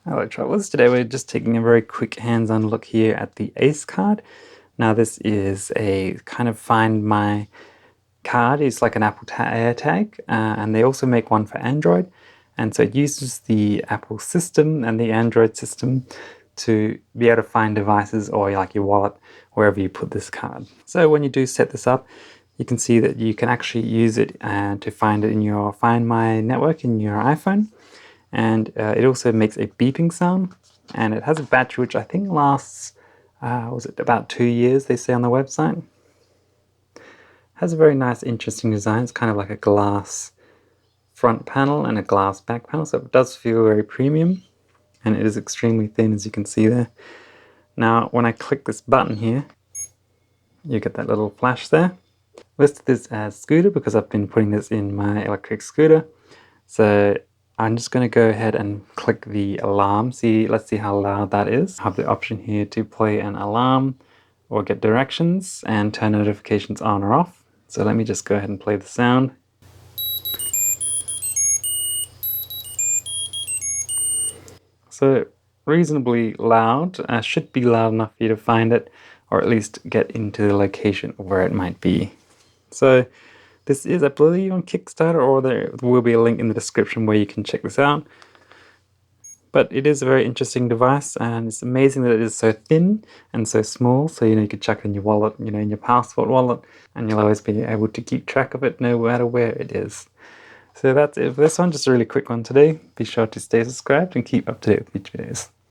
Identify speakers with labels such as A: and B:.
A: Hello Travelers, today we're just taking a very quick hands-on look here at the Ace card. Now this is a kind of Find My card. It's like an Apple AirTag, and they also make one for Android, and so it uses the Apple system and the Android system to be able to find devices or like your wallet wherever you put this card. So when you do set this up, you can see that you can actually use it to find it in your Find My network in your iPhone. And it also makes a beeping sound, and it has a battery which I think lasts, was it about 2 years, they say on the website. Has a very nice, interesting design. It's kind of like a glass front panel and a glass back panel, so it does feel very premium, and it is extremely thin, as you can see there. Now, when I click this button here, you get that little flash there. Listed this as scooter because I've been putting this in my electric scooter. So I'm just going to go ahead and click the alarm. Let's see how loud that is. I have the option here to play an alarm or get directions and turn notifications on or off. So let me just go ahead and play the sound. So reasonably loud, should be loud enough for you to find it, or at least get into the location where it might be. So this is, I believe, on Kickstarter, or there will be a link in the description where you can check this out. But it is a very interesting device, and it's amazing that it is so thin and so small. So, you could chuck it in your wallet, in your passport wallet, and you'll always be able to keep track of it no matter where it is. So that's it for this one, just a really quick one today. Be sure to stay subscribed and keep up to date with future videos.